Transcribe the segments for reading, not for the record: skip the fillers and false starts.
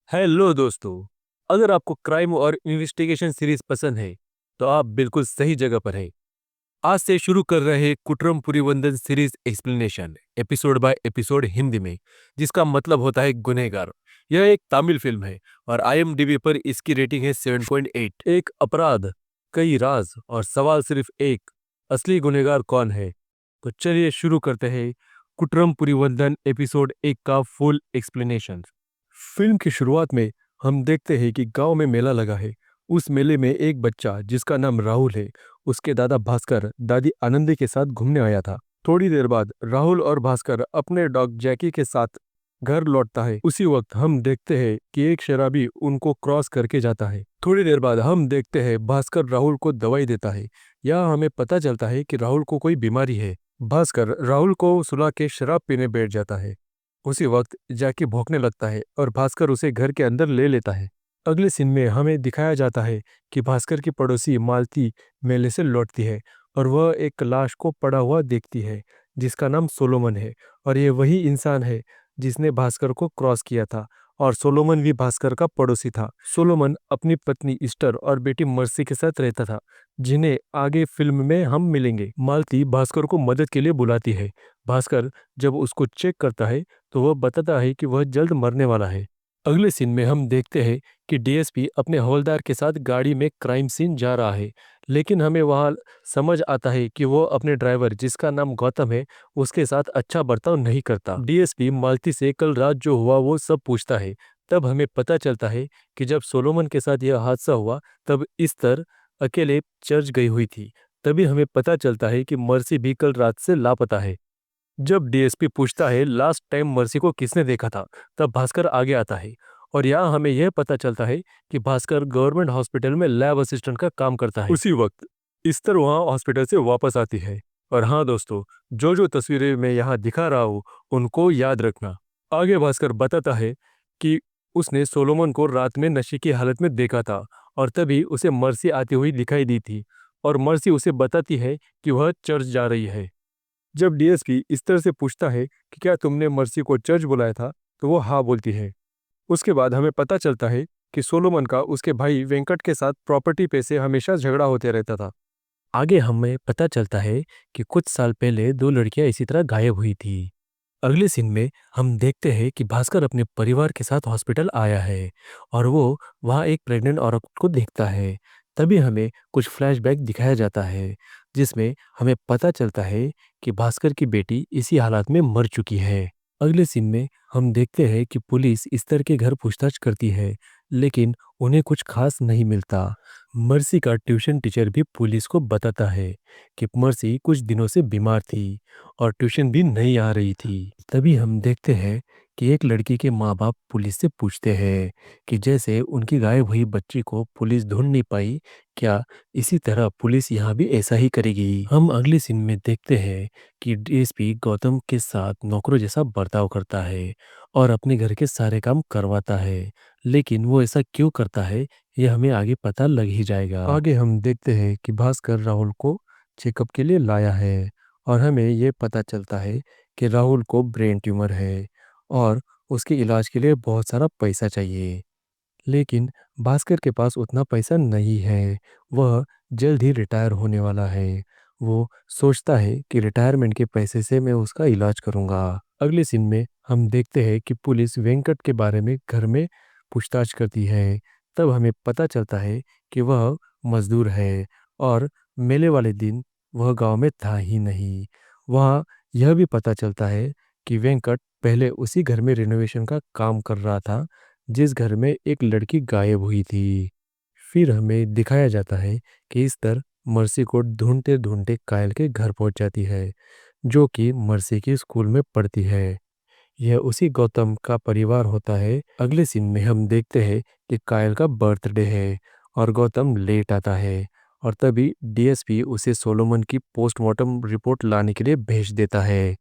Hello दोस्तों। अगर आपको क्राइम और इन्वेस्टिगेशन सीरीज पसंद है तो आप बिल्कुल सही जगह पर हैं। आज से शुरू कर रहे हैं Kuttram Purindhavan series explanation episode by episode Hindi में, जिसका मतलब होता है गुनहगार। यह एक तमिल फिल्म है और आईएमडीबी पर इसकी रेटिंग है 7.8। एक अपराध, कई राज और सवाल सिर्फ एक, असली गुनहगार कौन है। तो चलिए शुरू करते हैं कुट्रम पुरीवंदन एपिसोड 1 का फुल एक्सप्लेनेशन। फिल्म की शुरुआत में हम देखते हैं कि गांव में मेला लगा है। उस मेले में एक बच्चा जिसका नाम राहुल है, उसके दादा भास्कर दादी आनंदी के साथ घूमने आया था। थोड़ी देर बाद राहुल और भास्कर अपने डॉग जैकी के साथ घर लौटता है। उसी वक्त हम देखते हैं कि एक शराबी उनको क्रॉस करके जाता है। थोड़ी देर बाद हम देखते हैं भास्कर राहुल को दवाई देता है। यह हमें पता चलता है कि राहुल को कोई बीमारी है। भास्कर राहुल को सुला के शराब पीने बैठ जाता है। उसी वक्त जैकी भौंकने लगता है और भास्कर उसे घर के अंदर ले लेता है। अगले सीन में हमें दिखाया जाता है कि भास्कर की पड़ोसी मालती मेले से लौटती है और वह एक लाश को पड़ा हुआ देखती है जिसका नाम सोलोमन है। और ये वही इंसान है जिसने भास्कर को क्रॉस किया था, और सोलोमन भी भास्कर का पड़ोसी था। सोलोमन अपनी पत्नी ईस्टर और बेटी मर्सी के साथ रहता था, जिन्हें आगे फिल्म में हम मिलेंगे। मालती भास्कर को मदद के लिए बुलाती है। भास्कर जब उसको चेक करता है तो वह बताता है कि वह जल्द मरने वाला है। अगले सीन में हम देखते हैं कि डीएसपी अपने हवलदार के साथ गाड़ी में क्राइम सीन जा रहा है, लेकिन हमें वहां समझ आता है कि वो अपने ड्राइवर जिसका नाम गौतम है उसके साथ अच्छा बर्ताव नहीं करता। डीएसपी मालती से कल रात जो हुआ वो सब पूछता है। तब हमें पता चलता है कि जब सोलोमन के साथ यह हादसा हुआ तब इस्तर अकेले चर्च गई हुई थी। तभी हमें पता चलता है कि मर्सी भी कल रात से लापता है। जब डीएसपी पूछता है लास्ट टाइम मर्सी को किसने देखा था, तब भास्कर आगे आता है और यहाँ हमें यह पता चलता है कि भास्कर गवर्नमेंट हॉस्पिटल में लैब असिस्टेंट का काम करता है। उसी वक्त इस्तर वहाँ हॉस्पिटल से वापस आती है। और हाँ दोस्तों, जो जो तस्वीरें मैं यहाँ दिखा रहा हूँ उनको याद रखना। आगे भास्कर बताता है कि उसने सोलोमन को रात में नशे की हालत में देखा था और तभी उसे मर्सी आती हुई दिखाई दी थी, और मर्सी उसे बताती है कि वह चर्च जा रही है। जब डीएसपी इस तरह से पूछता है कि क्या तुमने मर्सी को चर्च बुलाया था, तो वो हाँ बोलती है। उसके बाद हमें पता चलता है कि सोलोमन का उसके भाई वेंकट के साथ प्रॉपर्टी पे से हमेशा झगड़ा होते रहता था। आगे हमें पता चलता है कि कुछ साल पहले दो लड़कियां इसी तरह गायब हुई थी। अगले सीन में हम देखते हैं कि भास्कर अपने परिवार के साथ हॉस्पिटल आया है और वो वहाँ एक प्रेग्नेंट औरत को देखता है। तभी हमें कुछ फ्लैशबैक दिखाया जाता है जिसमें हमें पता चलता है कि भास्कर की बेटी इसी हालात में मर चुकी है। अगले सीन में हम देखते हैं कि पुलिस इस्तर के घर पूछताछ करती है, लेकिन उन्हें कुछ खास नहीं मिलता। मर्सी का ट्यूशन टीचर भी पुलिस को बताता है कि मर्सी कुछ दिनों से बीमार थी और ट्यूशन भी नहीं आ रही थी। तभी हम देखते हैं कि एक लड़की के माँ बाप पुलिस से पूछते हैं कि जैसे उनकी गायब हुई बच्ची को पुलिस ढूंढ नहीं पाई, क्या इसी तरह पुलिस यहाँ भी ऐसा ही करेगी। हम अगले सीन में देखते हैं कि डीएसपी गौतम के साथ नौकरों जैसा बर्ताव करता है और अपने घर के सारे काम करवाता है, लेकिन वो ऐसा क्यों करता है ये हमें आगे पता लग ही जाएगा। आगे हम देखते हैं कि भास्कर राहुल को चेकअप के लिए लाया है और हमें ये पता चलता है कि राहुल को ब्रेन ट्यूमर है और उसके इलाज के लिए बहुत सारा पैसा चाहिए। लेकिन भास्कर के पास उतना पैसा नहीं है। वह जल्द ही रिटायर होने वाला है। वो सोचता है कि रिटायरमेंट के पैसे से मैं उसका इलाज करूंगा। अगले सीन में हम देखते हैं कि पुलिस वेंकट के बारे में घर में पूछताछ करती है। तब हमें पता चलता है कि वह मजदूर है और मेले वाले दिन वह गांव में था ही नहीं। वहाँ यह भी पता चलता है कि वेंकट पहले उसी घर में रिनोवेशन का काम कर रहा था जिस घर में एक लड़की गायब हुई थी। फिर हमें दिखाया जाता है कि इस तरह मर्सी को ढूंढते ढूंढते कायल के घर पहुंच जाती है, जो कि मर्सी की स्कूल में पढ़ती है। यह उसी गौतम का परिवार होता है। अगले सीन में हम देखते हैं कि कायल का बर्थडे है और गौतम लेट आता है, और तभी डीएसपी उसे सोलोमन की पोस्टमार्टम रिपोर्ट लाने के लिए भेज देता है।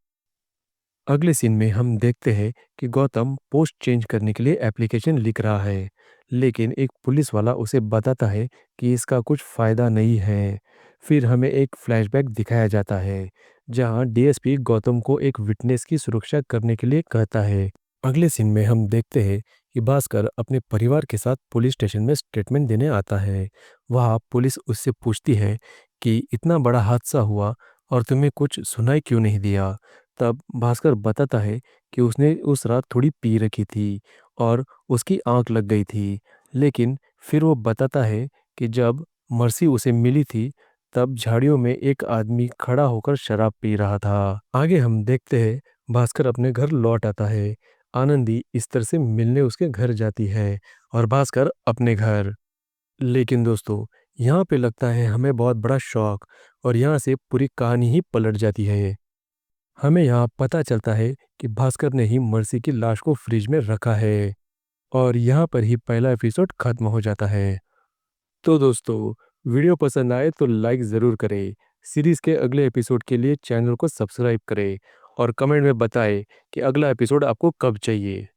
अगले सीन में हम देखते हैं कि गौतम पोस्ट चेंज करने के लिए एप्लीकेशन लिख रहा है, लेकिन एक पुलिस वाला उसे बताता है कि इसका कुछ फ़ायदा नहीं है। फिर हमें एक फ्लैशबैक दिखाया जाता है जहां डीएसपी गौतम को एक विटनेस की सुरक्षा करने के लिए कहता है। अगले सीन में हम देखते हैं कि भास्कर अपने परिवार के साथ पुलिस स्टेशन में स्टेटमेंट देने आता है। वहाँ पुलिस उससे पूछती है कि इतना बड़ा हादसा हुआ और तुम्हें कुछ सुनाई क्यों नहीं दिया। तब भास्कर बताता है कि उसने उस रात थोड़ी पी रखी थी और उसकी आंख लग गई थी। लेकिन फिर वो बताता है कि जब मर्सी उसे मिली थी तब झाड़ियों में एक आदमी खड़ा होकर शराब पी रहा था। आगे हम देखते हैं भास्कर अपने घर लौट आता है। आनंदी इस तरह से मिलने उसके घर जाती है और भास्कर अपने घर। लेकिन दोस्तों, यहाँ पे लगता है हमें बहुत बड़ा शौक और यहाँ से पूरी कहानी ही पलट जाती है। हमें यहाँ पता चलता है कि भास्कर ने ही मर्सी की लाश को फ्रिज में रखा है और यहाँ पर ही पहला एपिसोड खत्म हो जाता है। तो दोस्तों, वीडियो पसंद आए तो लाइक ज़रूर करें। सीरीज़ के अगले एपिसोड के लिए चैनल को सब्सक्राइब करें और कमेंट में बताएं कि अगला एपिसोड आपको कब चाहिए।